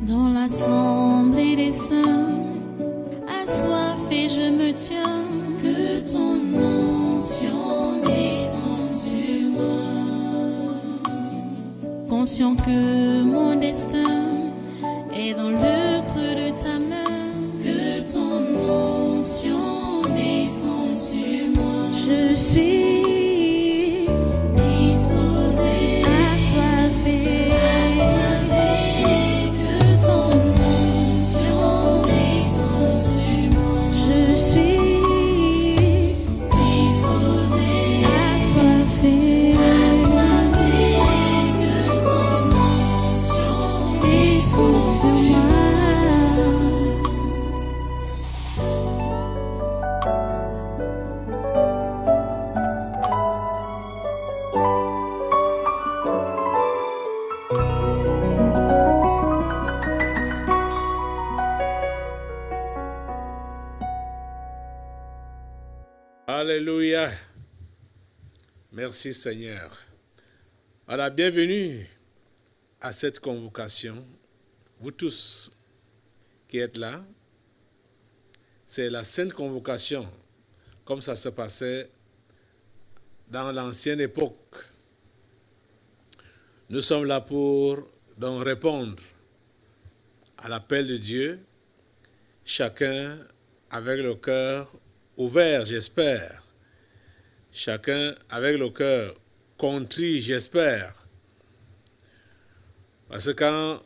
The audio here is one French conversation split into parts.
Dans l'assemblée des saints, assoiffé je me tiens, que ton onction descende sur moi. Conscient que mon destin est dans le creux de ta main, que ton onction descende sur moi. Je suis disposé, assoiffé, que ton onction descende sur moi. Je suis disposé, assoiffé, que ton onction descende sur moi. Alléluia. Merci Seigneur. Alors, bienvenue à cette convocation. Vous tous qui êtes là, c'est la sainte convocation, comme ça se passait dans l'ancienne époque. Nous sommes là pour donc répondre à l'appel de Dieu, chacun avec le cœur ouvert, j'espère. Chacun avec le cœur contrit, j'espère. Parce que quand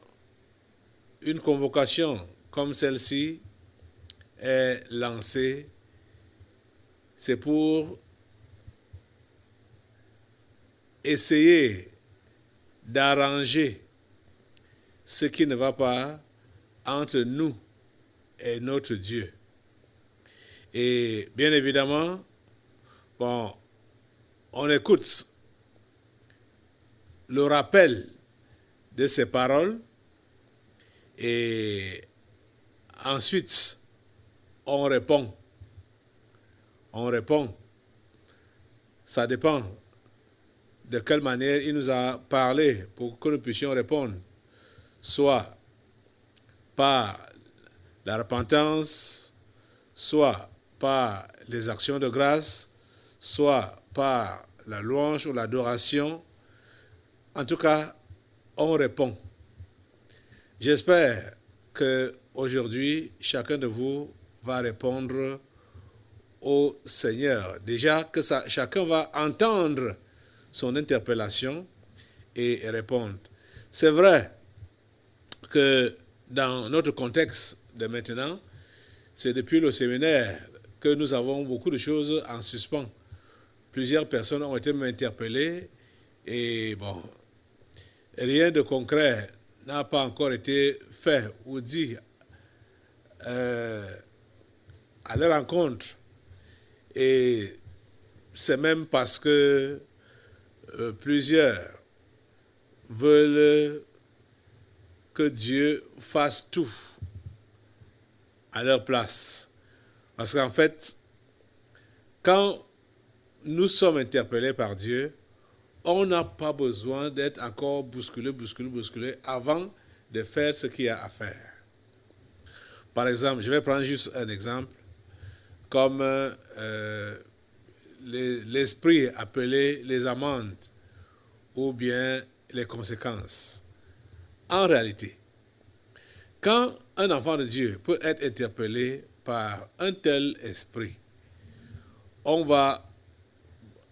une convocation comme celle-ci est lancée, c'est pour essayer d'arranger ce qui ne va pas entre nous et notre Dieu. Et bien évidemment, on écoute le rappel de ces paroles et ensuite on répond. Ça dépend de quelle manière il nous a parlé pour que nous puissions répondre. Soit par la repentance, soit par les actions de grâce, soit par la louange ou l'adoration. En tout cas, on répond. J'espère qu'aujourd'hui, chacun de vous va répondre au Seigneur. Déjà que chacun va entendre son interpellation et répondre. C'est vrai que dans notre contexte de maintenant, c'est depuis le séminaire que nous avons beaucoup de choses en suspens. Plusieurs personnes ont été interpellées et rien de concret n'a pas encore été fait ou dit à leur rencontre. Et c'est même parce que plusieurs veulent que Dieu fasse tout à leur place. Parce qu'en fait, quand nous sommes interpellés par Dieu, on n'a pas besoin d'être encore bousculé avant de faire ce qu'il y a à faire. Par exemple, je vais prendre juste un exemple, comme l'esprit appelé les amendes ou bien les conséquences. En réalité, quand un enfant de Dieu peut être interpellé par un tel esprit,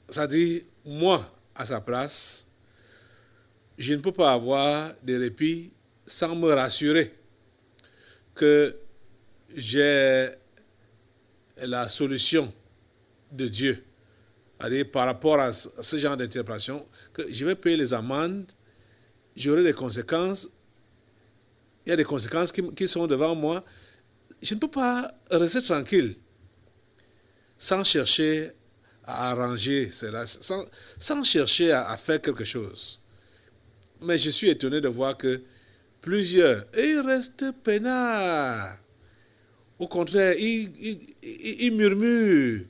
c'est-à-dire moi, à sa place, je ne peux pas avoir de répit sans me rassurer que j'ai la solution de Dieu. C'est-à-dire par rapport à ce genre d'interprétation, que je vais payer les amendes, j'aurai des conséquences. Il y a des conséquences qui sont devant moi. Je ne peux pas rester tranquille sans chercher à arranger cela, sans chercher à faire quelque chose. Mais je suis étonné de voir que plusieurs, ils restent peinards. Au contraire, ils murmurent.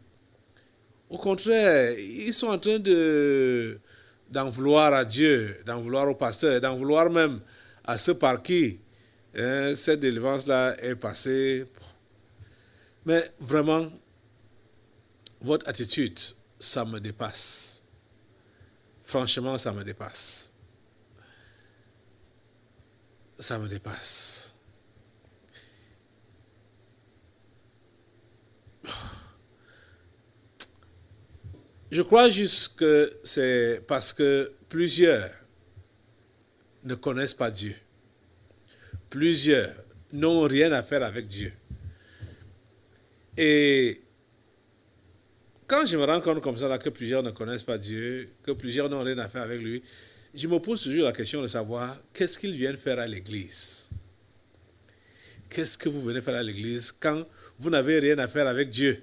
Au contraire, ils sont en train d'en vouloir à Dieu, d'en vouloir au pasteur, d'en vouloir même à ceux par qui Cette délivrance-là est passée. Mais vraiment, votre attitude, ça me dépasse. Franchement, ça me dépasse. Ça me dépasse. Je crois juste que c'est parce que plusieurs ne connaissent pas Dieu. Plusieurs n'ont rien à faire avec Dieu. Et quand je me rends compte comme ça là, que plusieurs ne connaissent pas Dieu, que plusieurs n'ont rien à faire avec lui, je me pose toujours la question de savoir qu'est-ce qu'ils viennent faire à l'église. Qu'est-ce que vous venez faire à l'église quand vous n'avez rien à faire avec Dieu?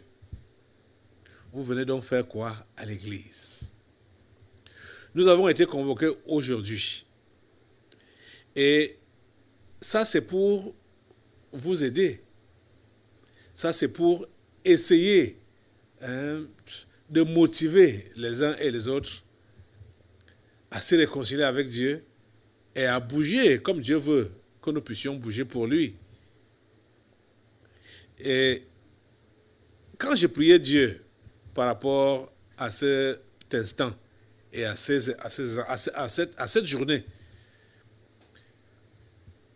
Vous venez donc faire quoi à l'église? Nous avons été convoqués aujourd'hui. Et ça, c'est pour vous aider. Ça, c'est pour essayer de motiver les uns et les autres à se réconcilier avec Dieu et à bouger comme Dieu veut que nous puissions bouger pour lui. Et quand je priais Dieu par rapport à cet instant et à cette journée,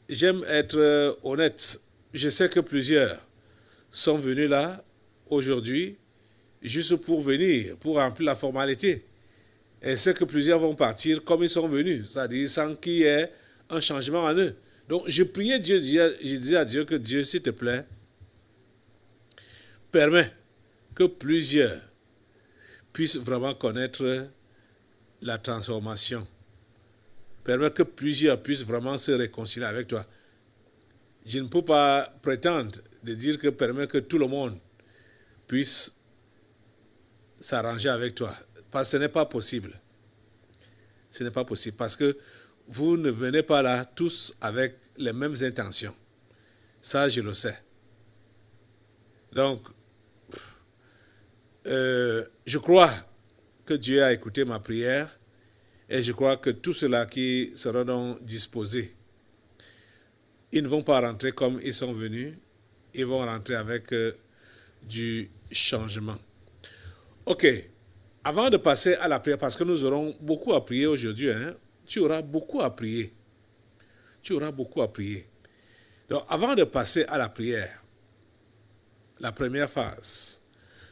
j'aime être honnête. Je sais que plusieurs sont venus là aujourd'hui juste pour venir, pour remplir la formalité. Et c'est que plusieurs vont partir comme ils sont venus, c'est-à-dire sans qu'il y ait un changement en eux. Donc je priais Dieu, je disais à Dieu que Dieu, s'il te plaît, permet que plusieurs puissent vraiment connaître la transformation. Permet que plusieurs puissent vraiment se réconcilier avec toi. Je ne peux pas prétendre de dire que permet que tout le monde puisse s'arranger avec toi. Parce que ce n'est pas possible. Ce n'est pas possible parce que vous ne venez pas là tous avec les mêmes intentions. Ça, je le sais. Donc, je crois que Dieu a écouté ma prière et je crois que tous ceux-là qui seront donc disposés, ils ne vont pas rentrer comme ils sont venus, ils vont rentrer avec du changement. Ok, avant de passer à la prière, parce que nous aurons beaucoup à prier aujourd'hui, tu auras beaucoup à prier. Tu auras beaucoup à prier. Donc, avant de passer à la prière, la première phase,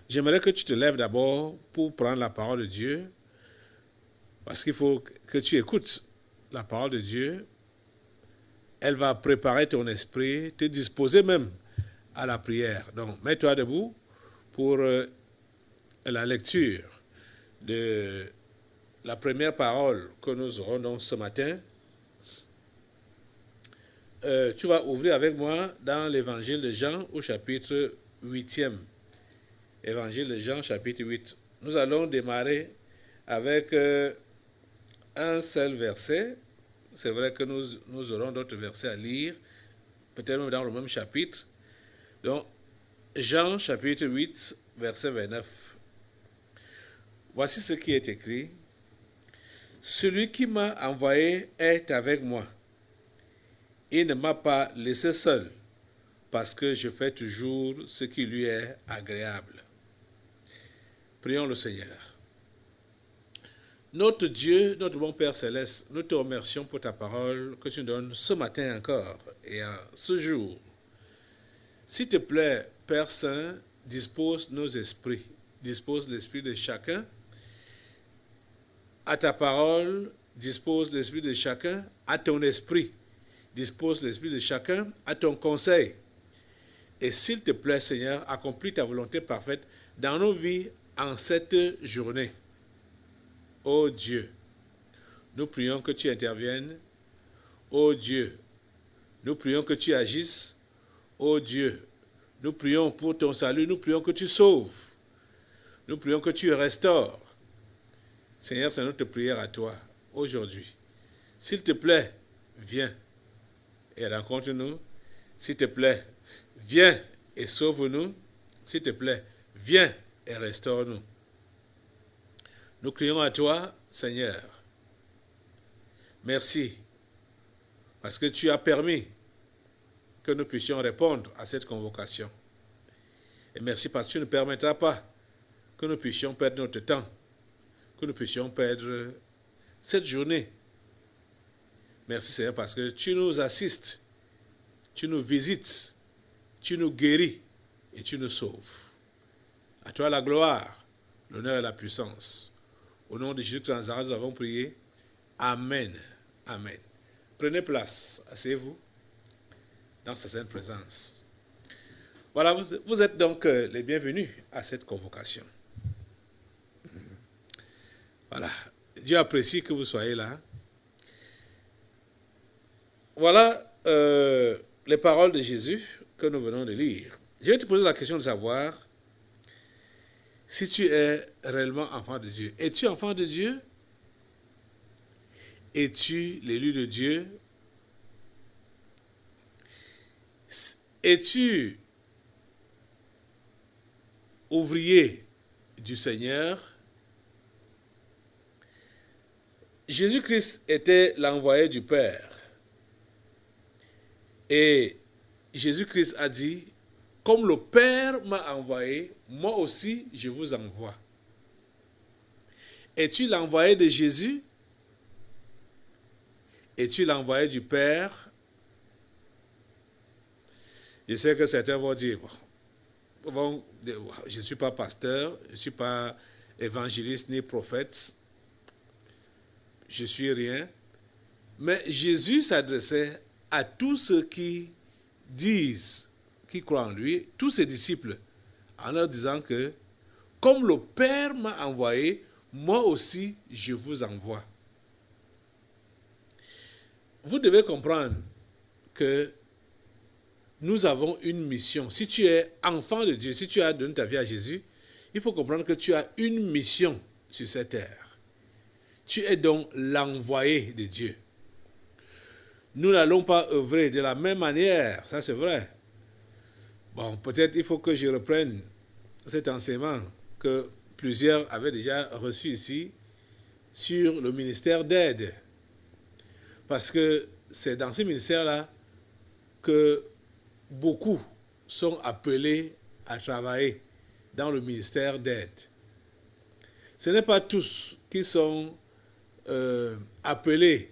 j'aimerais que tu te lèves d'abord pour prendre la parole de Dieu, parce qu'il faut que tu écoutes la parole de Dieu. Elle va préparer ton esprit, te disposer même à la prière. Donc, mets-toi debout pour la lecture de la première parole que nous aurons donc ce matin. Tu vas ouvrir avec moi dans l'évangile de Jean au chapitre 8e. Évangile de Jean, chapitre 8. Nous allons démarrer avec un seul verset. C'est vrai que nous aurons d'autres versets à lire, peut-être même dans le même chapitre. Donc, Jean, chapitre 8, verset 29. Voici ce qui est écrit. Celui qui m'a envoyé est avec moi. Il ne m'a pas laissé seul, parce que je fais toujours ce qui lui est agréable. Prions le Seigneur. Notre Dieu, notre bon Père Céleste, nous te remercions pour ta parole que tu nous donnes ce matin encore et ce jour. S'il te plaît, Père Saint, dispose nos esprits, dispose l'esprit de chacun à ta parole, dispose l'esprit de chacun à ton esprit, dispose l'esprit de chacun à ton conseil. Et s'il te plaît, Seigneur, accomplis ta volonté parfaite dans nos vies en cette journée. Ô Dieu, nous prions que tu interviennes. Ô Dieu, nous prions que tu agisses. Ô Dieu, nous prions pour ton salut. Nous prions que tu sauves. Nous prions que tu restaures. Seigneur, c'est notre prière à toi aujourd'hui. S'il te plaît, viens et rencontre-nous. S'il te plaît, viens et sauve-nous. S'il te plaît, viens et restaure-nous. Nous crions à toi, Seigneur. Merci, parce que tu as permis que nous puissions répondre à cette convocation. Et merci parce que tu ne permettras pas que nous puissions perdre notre temps, que nous puissions perdre cette journée. Merci Seigneur parce que tu nous assistes, tu nous visites, tu nous guéris et tu nous sauves. À toi la gloire, l'honneur et la puissance. Au nom de Jésus-Christ de Nazareth, nous avons prié. Amen. Amen. Prenez place, asseyez-vous dans sa sainte présence. Voilà, vous êtes donc les bienvenus à cette convocation. Voilà, Dieu apprécie que vous soyez là. Voilà les paroles de Jésus que nous venons de lire. Je vais te poser la question de savoir si tu es réellement enfant de Dieu. Es-tu enfant de Dieu? Es-tu l'élu de Dieu? Es-tu ouvrier du Seigneur? Jésus-Christ était l'envoyé du Père. Et Jésus-Christ a dit, comme le Père m'a envoyé, moi aussi je vous envoie. Es-tu l'envoyé de Jésus? Es-tu l'envoyé du Père? Je sais que certains vont dire, bon, je ne suis pas pasteur, je ne suis pas évangéliste ni prophète, je suis rien. Mais Jésus s'adressait à tous ceux qui disent, qui croient en lui, tous ses disciples, en leur disant que, comme le Père m'a envoyé, moi aussi je vous envoie. Vous devez comprendre que nous avons une mission. Si tu es enfant de Dieu, si tu as donné ta vie à Jésus, il faut comprendre que tu as une mission sur cette terre. Tu es donc l'envoyé de Dieu. Nous n'allons pas œuvrer de la même manière, ça c'est vrai. Bon, peut-être il faut que je reprenne cet enseignement que plusieurs avaient déjà reçu ici sur le ministère d'aide. Parce que c'est dans ce ministère-là que beaucoup sont appelés à travailler dans le ministère d'aide. Ce n'est pas tous qui sont appelés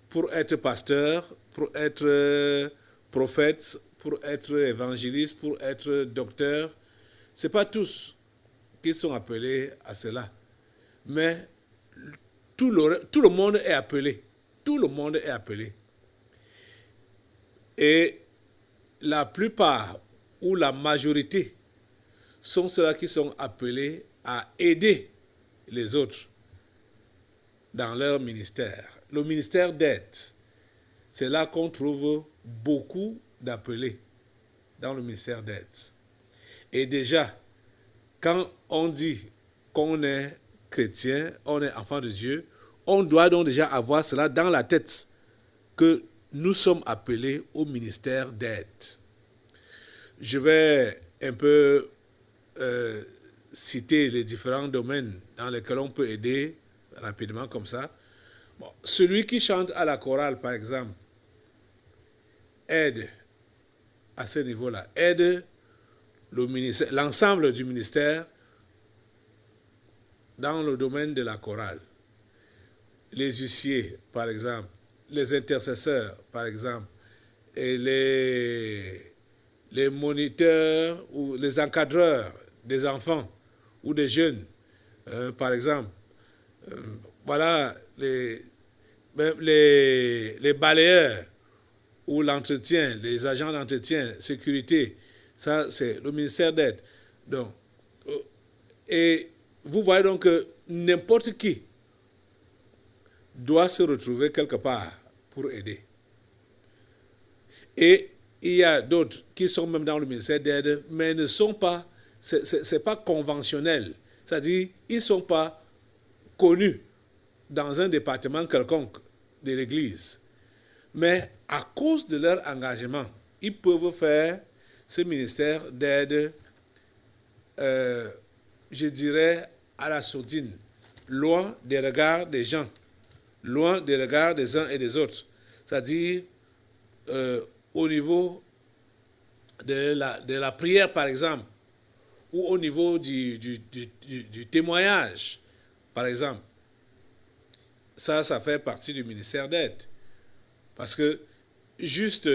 pour être pasteur, pour être prophète, pour être évangéliste, pour être docteur. Ce n'est pas tous qui sont appelés à cela. Mais tout le monde est appelé. Tout le monde est appelé. Et la plupart ou la majorité sont ceux qui sont appelés à aider les autres dans leur ministère. Le ministère d'aide, c'est là qu'on trouve beaucoup d'appelés dans le ministère d'aide. Et déjà, quand on dit qu'on est chrétien, on est enfant de Dieu, on doit donc déjà avoir cela dans la tête, que nous sommes appelés au ministère d'aide. Je vais un peu citer les différents domaines dans lesquels on peut aider rapidement comme ça. Bon, celui qui chante à la chorale, par exemple, aide à ce niveau-là, aide l'ensemble du ministère dans le domaine de la chorale. Les huissiers, par exemple, les intercesseurs, par exemple, et les moniteurs ou les encadreurs des enfants ou des jeunes, par exemple. Voilà les balayeurs ou l'entretien, les agents d'entretien, sécurité, ça c'est le ministère d'aide. Donc, et vous voyez donc que n'importe qui doit se retrouver quelque part pour aider. Et il y a d'autres qui sont même dans le ministère d'aide, mais ne sont pas, c'est pas conventionnel. C'est-à-dire, ils ne sont pas connus dans un département quelconque de l'Église. Mais à cause de leur engagement, ils peuvent faire ce ministère d'aide, je dirais, à la sourdine, loin des regards des gens, loin des regards des uns et des autres. C'est-à-dire, au niveau de la prière, par exemple, ou au niveau du témoignage, par exemple. Ça fait partie du ministère d'aide. Parce que juste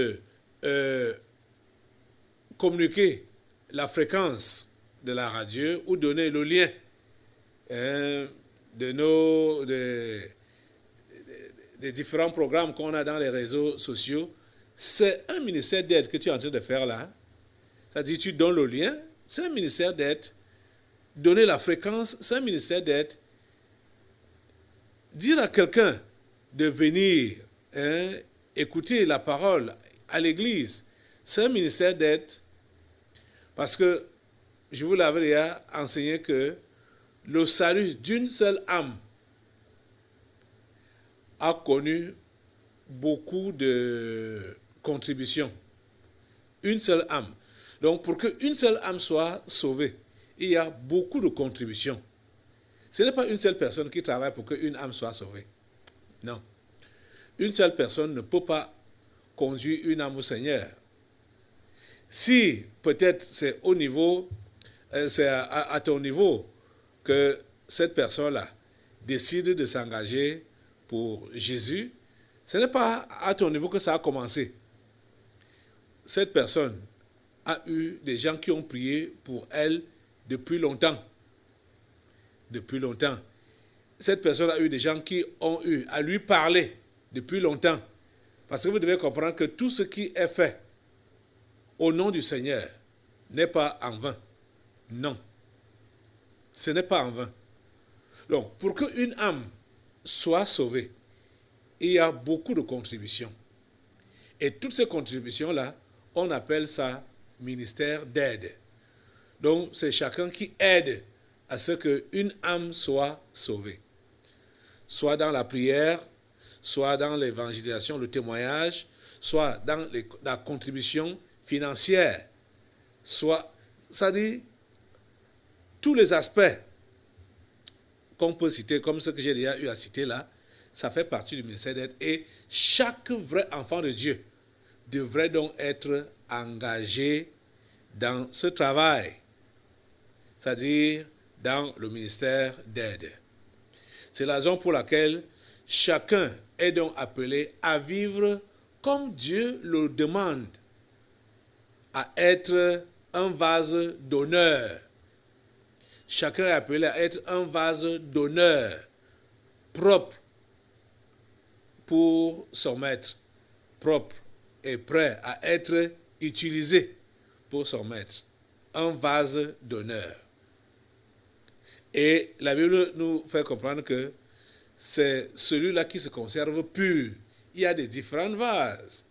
communiquer la fréquence de la radio ou donner le lien des différents programmes qu'on a dans les réseaux sociaux, c'est un ministère d'aide que tu es en train de faire là. C'est-à-dire tu donnes le lien, c'est un ministère d'aide. Donner la fréquence, c'est un ministère d'aide. Dire à quelqu'un de venir écouter la parole à l'église, c'est un ministère d'aide. Parce que je vous l'avais déjà enseigné que le salut d'une seule âme a connu beaucoup de contributions. Une seule âme. Donc pour qu'une seule âme soit sauvée, il y a beaucoup de contributions. Ce n'est pas une seule personne qui travaille pour qu'une âme soit sauvée. Non. Une seule personne ne peut pas conduire une âme au Seigneur. Si peut-être c'est au niveau, c'est à ton niveau que cette personne-là décide de s'engager pour Jésus, ce n'est pas à ton niveau que ça a commencé. Cette personne a eu des gens qui ont prié pour elle depuis longtemps. Depuis longtemps. Cette personne a eu des gens qui ont eu à lui parler depuis longtemps. Parce que vous devez comprendre que tout ce qui est fait au nom du Seigneur n'est pas en vain. Non. Ce n'est pas en vain. Donc, pour qu'une âme soit sauvée, il y a beaucoup de contributions. Et toutes ces contributions-là, on appelle ça ministère d'aide. Donc, c'est chacun qui aide à ce qu'une âme soit sauvée. Soit dans la prière, soit dans l'évangélisation, le témoignage, soit dans la contribution financière, soit, ça dit, tous les aspects qu'on peut citer, comme ce que j'ai déjà eu à citer là, ça fait partie du ministère d'aide. Et chaque vrai enfant de Dieu devrait donc être engagé dans ce travail, c'est-à-dire dans le ministère d'aide. C'est la raison pour laquelle chacun est donc appelé à vivre comme Dieu le demande, à être un vase d'honneur. Chacun est appelé à être un vase d'honneur, propre pour son maître, propre et prêt à être utilisé pour son maître. Un vase d'honneur. Et la Bible nous fait comprendre que c'est celui-là qui se conserve pur. Il y a des différents vases.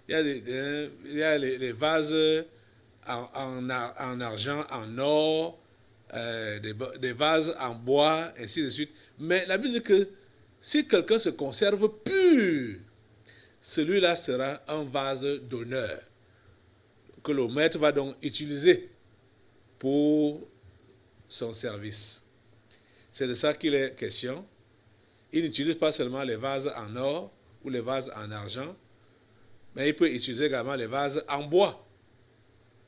Il y a les vases en argent, en or, des vases en bois, ainsi de suite. Mais la Bible dit que si quelqu'un se conserve pur, celui-là sera un vase d'honneur que le maître va donc utiliser pour son service. C'est de ça qu'il est question. Il n'utilise pas seulement les vases en or ou les vases en argent, mais il peut utiliser également les vases en bois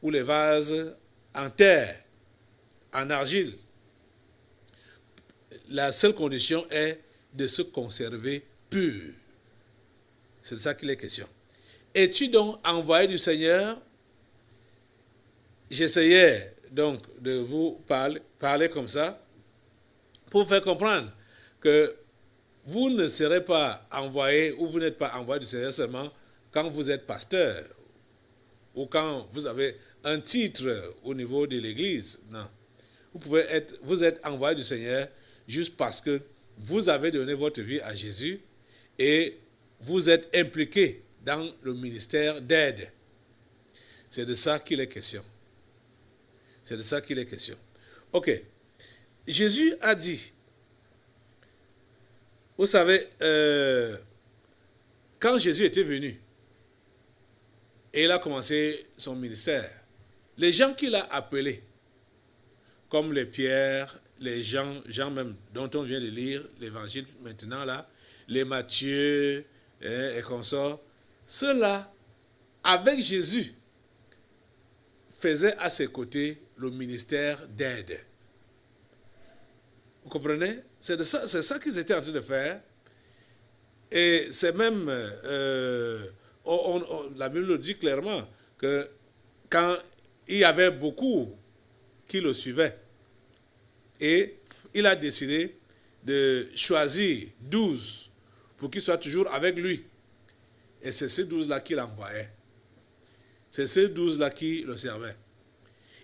ou les vases en terre, en argile. La seule condition est de se conserver pur. C'est de ça qu'il est question. Es-tu donc envoyé du Seigneur? J'essayais donc de vous parler comme ça pour vous faire comprendre que vous ne serez pas envoyé ou vous n'êtes pas envoyé du Seigneur seulement quand vous êtes pasteur ou quand vous avez un titre au niveau de l'église. Non. Vous êtes envoyé du Seigneur juste parce que vous avez donné votre vie à Jésus et vous êtes impliqué dans le ministère d'aide. C'est de ça qu'il est question. C'est de ça qu'il est question. Ok. Jésus a dit, vous savez, quand Jésus était venu et il a commencé son ministère, les gens qu'il a appelés, comme les Pierre, les Jean même, dont on vient de lire l'évangile maintenant là, les Matthieu et consorts, ceux-là avec Jésus, faisait à ses côtés le ministère d'aide. Vous comprenez? C'est ça qu'ils étaient en train de faire. Et c'est même, la Bible nous dit clairement que quand il y avait beaucoup qui le suivaient, et il a décidé de choisir 12 pour qu'ils soient toujours avec lui. Et c'est ces 12-là qu'il envoyait. C'est ces 12-là qui le servaient.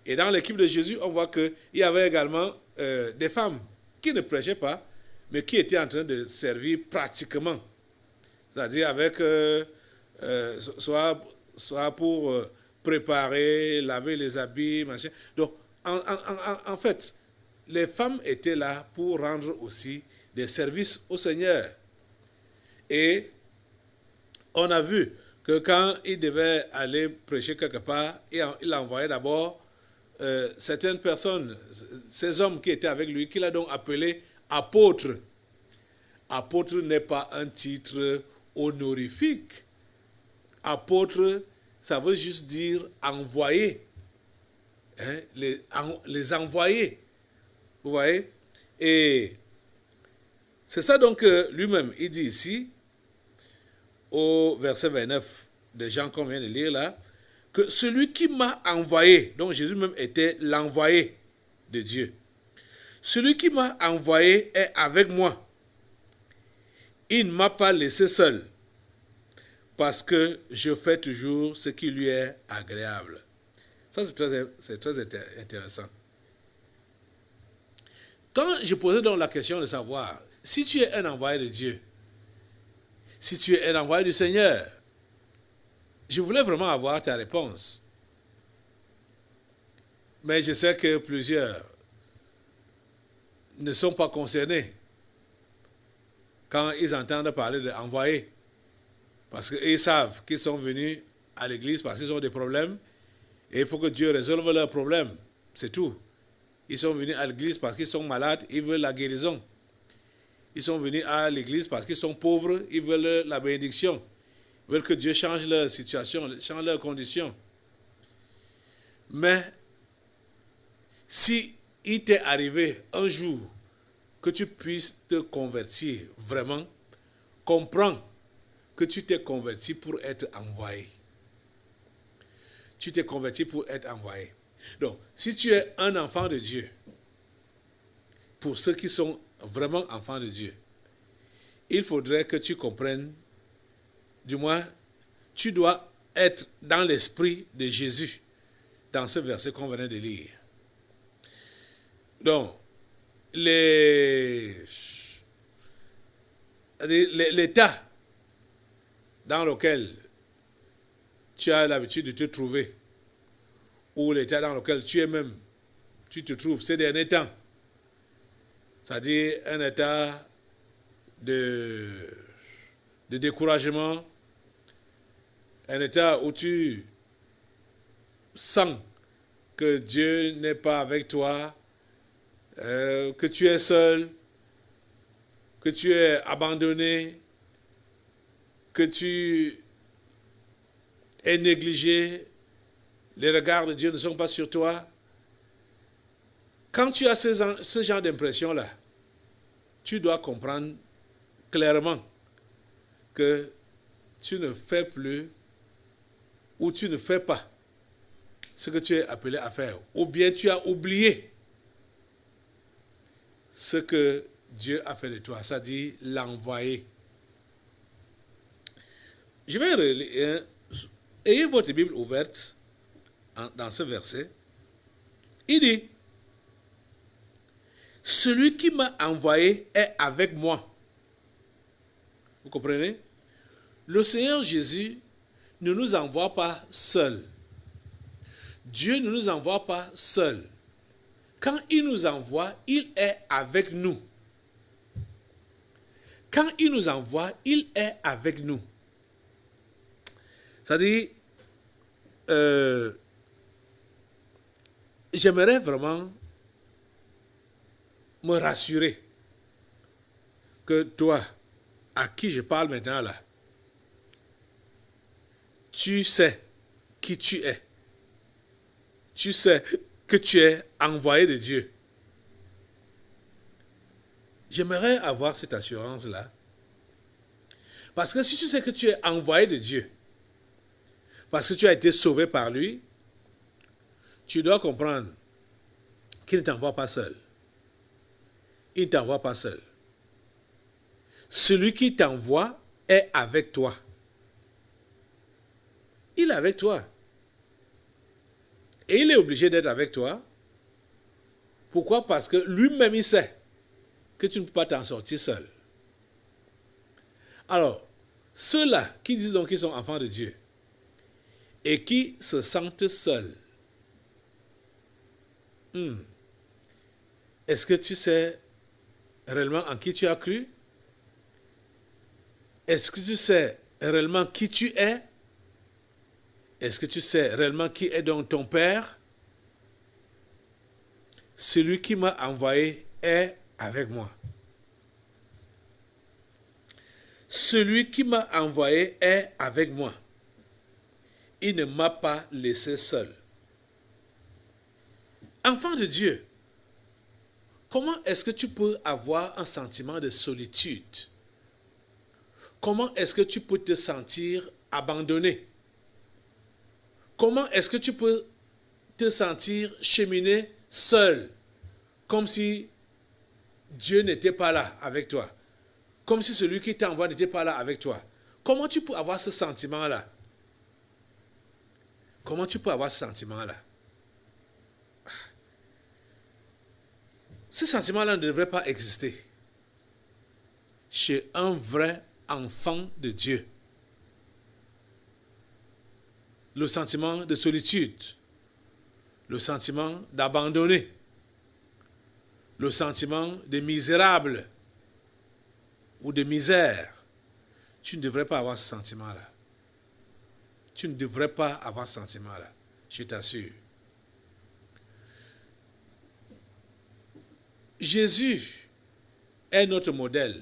Et dans l'équipe de Jésus, on voit qu'il y avait également des femmes qui ne prêchaient pas, mais qui étaient en train de servir pratiquement. C'est-à-dire avec, soit pour préparer, laver les habits, machin. Donc, en fait, les femmes étaient là pour rendre aussi des services au Seigneur. Et on a vu que quand il devait aller prêcher quelque part, il envoyait d'abord certaines personnes, ces hommes qui étaient avec lui, qu'il a donc appelés apôtres. Apôtre n'est pas un titre honorifique. Apôtre, ça veut juste dire envoyer. Hein, les envoyer. Vous voyez? Et c'est ça donc que lui-même, il dit ici, au verset 29 de Jean qu'on vient de lire là, que celui qui m'a envoyé, donc Jésus même était l'envoyé de Dieu, celui qui m'a envoyé est avec moi. Il ne m'a pas laissé seul, parce que je fais toujours ce qui lui est agréable. Ça, c'est très intéressant. Quand je posais donc la question de savoir, si tu es un envoyé de Dieu, si tu es un envoyé du Seigneur, je voulais vraiment avoir ta réponse. Mais je sais que plusieurs ne sont pas concernés quand ils entendent parler d'envoyés. Parce qu'ils savent qu'ils sont venus à l'église parce qu'ils ont des problèmes et il faut que Dieu résolve leurs problèmes. C'est tout. Ils sont venus à l'église parce qu'ils sont malades, ils veulent la guérison. Ils sont venus à l'église parce qu'ils sont pauvres, ils veulent la bénédiction. Ils veulent que Dieu change leur situation, change leurs conditions. Mais si il t'est arrivé un jour que tu puisses te convertir vraiment, comprends que tu t'es converti pour être envoyé. Tu t'es converti pour être envoyé. Donc, si tu es un enfant de Dieu, pour ceux qui sont vraiment enfants de Dieu, il faudrait que tu comprennes, du moins, tu dois être dans l'esprit de Jésus, dans ce verset qu'on venait de lire. Donc, l'état dans lequel tu as l'habitude de te trouver, ou l'état dans lequel tu es même, tu te trouves ces derniers temps, c'est-à-dire un état de découragement, un état où tu sens que Dieu n'est pas avec toi, que tu es seul, que tu es abandonné, que tu es négligé, les regards de Dieu ne sont pas sur toi. Quand tu as ce genre d'impression-là, tu dois comprendre clairement que tu ne fais plus ou tu ne fais pas ce que tu es appelé à faire. Ou bien tu as oublié ce que Dieu a fait de toi, c'est-à-dire l'envoyer. Je vais relire. Ayez votre Bible ouverte dans ce verset. Il dit, celui qui m'a envoyé est avec moi. Vous comprenez? Le Seigneur Jésus ne nous envoie pas seuls. Dieu ne nous envoie pas seuls. Quand il nous envoie, il est avec nous. Quand il nous envoie, il est avec nous. C'est-à-dire, j'aimerais vraiment me rassurer que toi, à qui je parle maintenant là, tu sais qui tu es. Tu sais que tu es envoyé de Dieu. J'aimerais avoir cette assurance-là. Parce que si tu sais que tu es envoyé de Dieu, parce que tu as été sauvé par lui, tu dois comprendre qu'il ne t'envoie pas seul. Il ne t'envoie pas seul. Celui qui t'envoie est avec toi. Il est avec toi. Et il est obligé d'être avec toi. Pourquoi? Parce que lui-même, il sait que tu ne peux pas t'en sortir seul. Alors, ceux-là qui disent donc qu'ils sont enfants de Dieu et qui se sentent seuls, est-ce que tu sais réellement en qui tu as cru? Est-ce que tu sais réellement qui tu es? Est-ce que tu sais réellement qui est donc ton Père? Celui qui m'a envoyé est avec moi. Celui qui m'a envoyé est avec moi. Il ne m'a pas laissé seul. Enfant de Dieu, comment est-ce que tu peux avoir un sentiment de solitude? Comment est-ce que tu peux te sentir abandonné? Comment est-ce que tu peux te sentir cheminer seul, comme si Dieu n'était pas là avec toi, comme si celui qui t'envoie n'était pas là avec toi? Comment tu peux avoir ce sentiment-là? Comment tu peux avoir ce sentiment-là? Ce sentiment-là ne devrait pas exister chez un vrai enfant de Dieu. Le sentiment de solitude, le sentiment d'abandonner, le sentiment de misérable ou de misère. Tu ne devrais pas avoir ce sentiment-là. Tu ne devrais pas avoir ce sentiment-là, je t'assure. Jésus est notre modèle.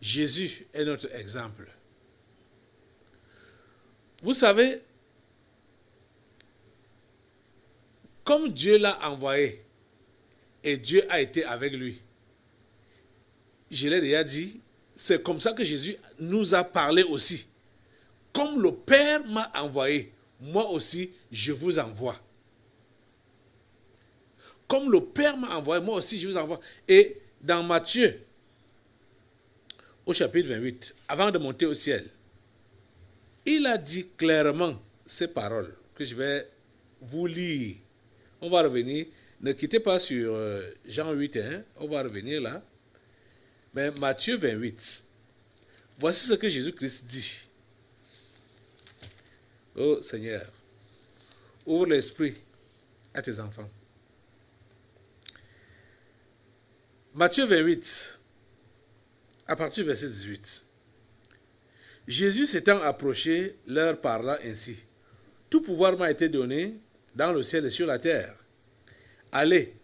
Jésus est notre exemple. Vous savez, comme Dieu l'a envoyé et Dieu a été avec lui, je l'ai déjà dit, c'est comme ça que Jésus nous a parlé aussi. Comme le Père m'a envoyé, moi aussi je vous envoie. Comme le Père m'a envoyé, moi aussi je vous envoie. Et dans Matthieu, au chapitre 28, avant de monter au ciel, il a dit clairement ces paroles que je vais vous lire. On va revenir. Ne quittez pas sur Jean 8, on va revenir là. Mais Matthieu 28, voici ce que Jésus-Christ dit. Oh Seigneur, ouvre l'esprit à tes enfants. Matthieu 28, à partir du verset 18. Jésus s'étant approché, leur parla ainsi. Tout pouvoir m'a été donné dans le ciel et sur la terre. Allez,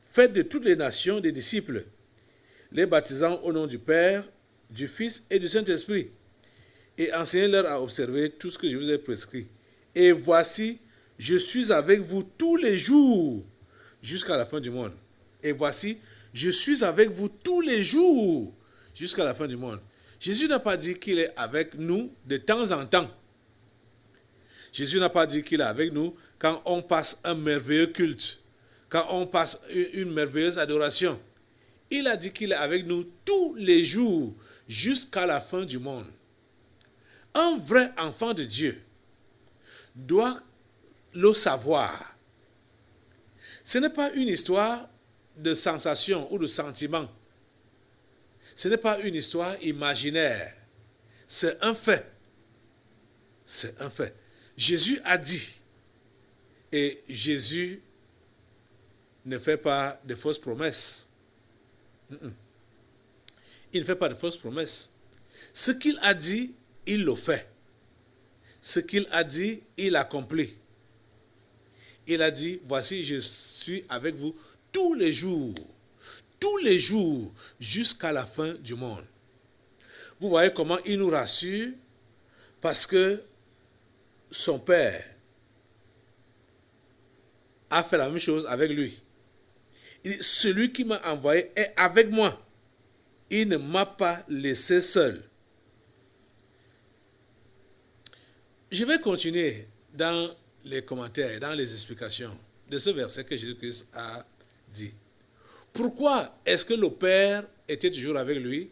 faites de toutes les nations des disciples, les baptisant au nom du Père, du Fils et du Saint-Esprit, et enseignez-leur à observer tout ce que je vous ai prescrit. Et voici, je suis avec vous tous les jours, jusqu'à la fin du monde. Et voici, je suis avec vous tous les jours, jusqu'à la fin du monde. Jésus n'a pas dit qu'il est avec nous de temps en temps. Jésus n'a pas dit qu'il est avec nous quand on passe un merveilleux culte, quand on passe une merveilleuse adoration. Il a dit qu'il est avec nous tous les jours, jusqu'à la fin du monde. Un vrai enfant de Dieu doit le savoir. Ce n'est pas une histoire de sensation ou de sentiment. Ce n'est pas une histoire imaginaire. C'est un fait. C'est un fait. Jésus a dit, et Jésus ne fait pas de fausses promesses. Il ne fait pas de fausses promesses. Ce qu'il a dit, il le fait. Ce qu'il a dit, il accomplit. Il a dit, voici, je suis avec vous tous les jours, jusqu'à la fin du monde. Vous voyez comment il nous rassure, parce que son Père a fait la même chose avec lui. Il dit, celui qui m'a envoyé est avec moi. Il ne m'a pas laissé seul. Je vais continuer dans les commentaires, dans les explications de ce verset que Jésus-Christ a dit. Pourquoi est-ce que le Père était toujours avec lui?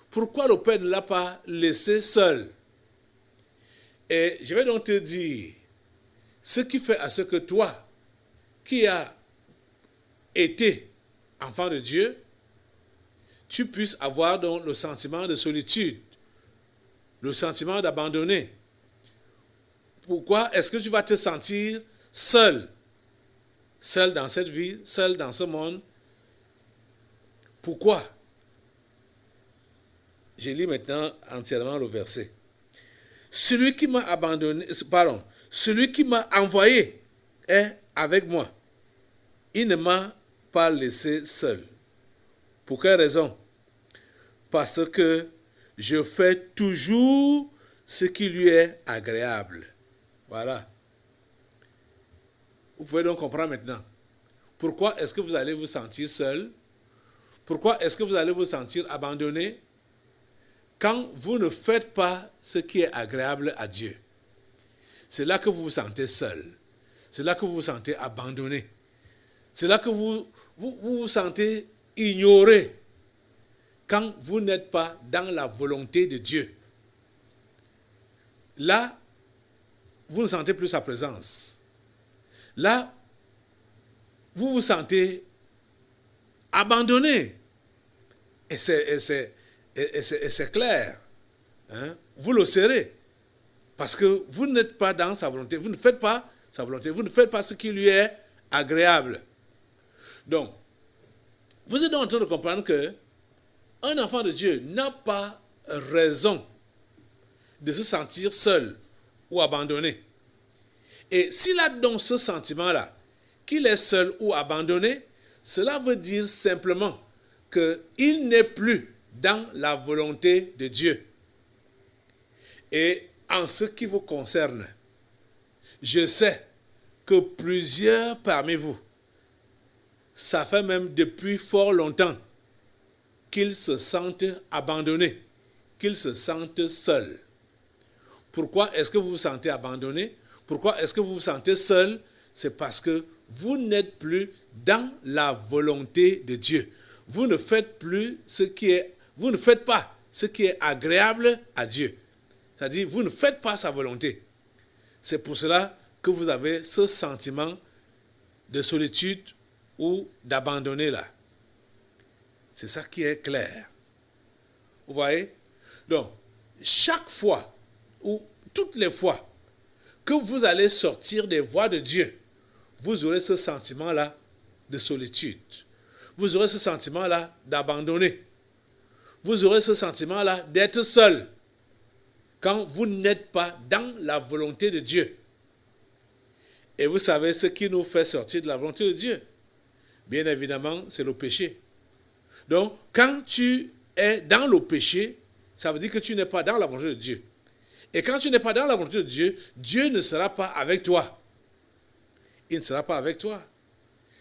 Pourquoi le Père ne l'a pas laissé seul? Et je vais donc te dire ce qui fait à ce que toi, qui as été enfant de Dieu, tu puisses avoir donc le sentiment de solitude, le sentiment d'abandonner. Pourquoi est-ce que tu vas te sentir seul? Seul dans cette vie, seul dans ce monde. Pourquoi? Je lis maintenant entièrement le verset. Celui qui m'a abandonné, pardon, celui qui m'a envoyé est avec moi. Il ne m'a pas laissé seul. Pour quelle raison? Parce que je fais toujours ce qui lui est agréable. Voilà. Vous pouvez donc comprendre maintenant. Pourquoi est-ce que vous allez vous sentir seul? Pourquoi est-ce que vous allez vous sentir abandonné? Quand vous ne faites pas ce qui est agréable à Dieu. C'est là que vous vous sentez seul. C'est là que vous vous sentez abandonné. C'est là que vous vous sentez ignoré. Quand vous n'êtes pas dans la volonté de Dieu. Là, vous ne sentez plus sa présence. Là, vous vous sentez abandonné. Et c'est clair. Hein? Vous le serez. Parce que vous n'êtes pas dans sa volonté. Vous ne faites pas sa volonté. Vous ne faites pas ce qui lui est agréable. Donc, vous êtes donc en train de comprendre que un enfant de Dieu n'a pas raison de se sentir seul ou abandonné. Et s'il a donc ce sentiment-là, qu'il est seul ou abandonné, cela veut dire simplement qu'il n'est plus dans la volonté de Dieu. Et en ce qui vous concerne, je sais que plusieurs parmi vous, ça fait même depuis fort longtemps qu'ils se sentent abandonnés, qu'ils se sentent seuls. Pourquoi est-ce que vous vous sentez abandonné? Pourquoi est-ce que vous vous sentez seul? C'est parce que vous n'êtes plus dans la volonté de Dieu. Vous ne faites pas ce qui est agréable à Dieu. C'est-à-dire, vous ne faites pas sa volonté. C'est pour cela que vous avez ce sentiment de solitude ou d'abandonner là. C'est ça qui est clair. Vous voyez? Donc, chaque fois ou toutes les fois que vous allez sortir des voies de Dieu, vous aurez ce sentiment-là de solitude. Vous aurez ce sentiment-là d'abandonner. Vous aurez ce sentiment-là d'être seul quand vous n'êtes pas dans la volonté de Dieu. Et vous savez ce qui nous fait sortir de la volonté de Dieu? Bien évidemment, c'est le péché. Donc, quand tu es dans le péché, ça veut dire que tu n'es pas dans la volonté de Dieu. Et quand tu n'es pas dans la volonté de Dieu, Dieu ne sera pas avec toi. Il ne sera pas avec toi.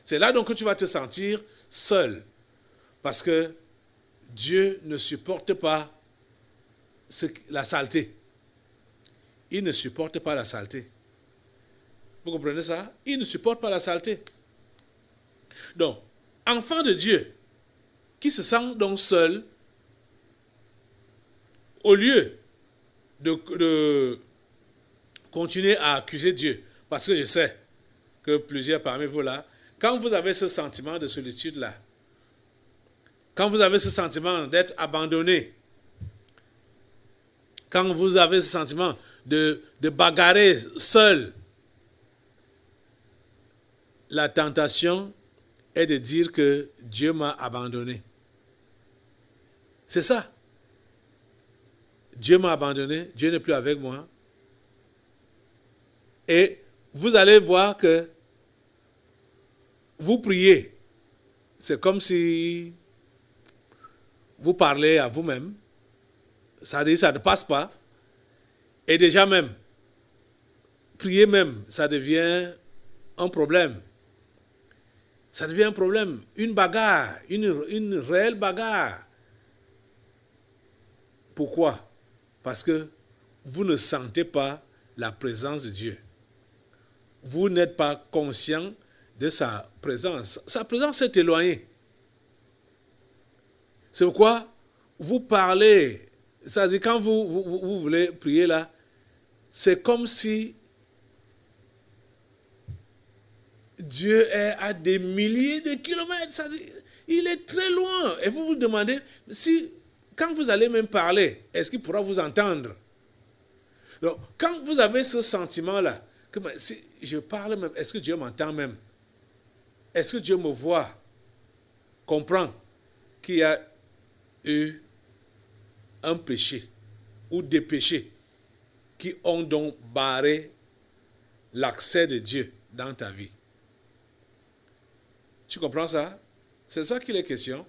C'est là donc que tu vas te sentir seul. Parce que Dieu ne supporte pas la saleté. Il ne supporte pas la saleté. Vous comprenez ça? Il ne supporte pas la saleté. Donc, enfant de Dieu, qui se sent donc seul, au lieu de continuer à accuser Dieu, parce que je sais que plusieurs parmi vous là, quand vous avez ce sentiment de solitude là, quand vous avez ce sentiment d'être abandonné, quand vous avez ce sentiment de bagarrer seul, la tentation est de dire que Dieu m'a abandonné. C'est ça. Dieu m'a abandonné, Dieu n'est plus avec moi. Et vous allez voir que vous priez. C'est comme si vous parlez à vous-même. Ça dit, ça ne passe pas. Et déjà même, prier même, ça devient un problème. ça devient un problème, une bagarre, une réelle bagarre. Pourquoi? Parce que vous ne sentez pas la présence de Dieu. Vous n'êtes pas conscient de sa présence. Sa présence s'est éloignée. C'est pourquoi vous parlez, c'est-à-dire quand vous voulez prier là, c'est comme si Dieu est à des milliers de kilomètres, c'est-à-dire, il est très loin. Et vous vous demandez, si, quand vous allez même parler, est-ce qu'il pourra vous entendre? Donc, quand vous avez ce sentiment-là, que si je parle même, est-ce que Dieu m'entend même? Est-ce que Dieu me voit? Comprends qu'il y a eu un péché ou des péchés qui ont donc barré l'accès de Dieu dans ta vie. Tu comprends ça? C'est ça qu'il est question.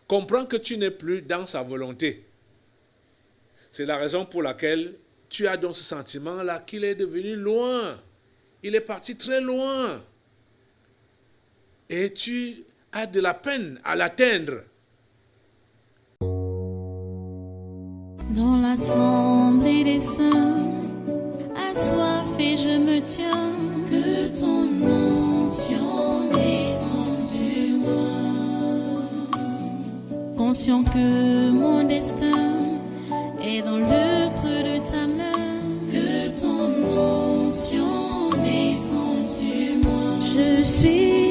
Comprends que tu n'es plus dans sa volonté. C'est la raison pour laquelle tu as donc ce sentiment-là qu'il est devenu loin. Il est parti très loin. Et tu as de la peine à l'atteindre. Dans l'assemblée des saints, assoiffé je me tiens, que ton onction descende sur moi. Conscient que mon destin est dans le creux de ta main, que ton onction descende sur moi. Je suis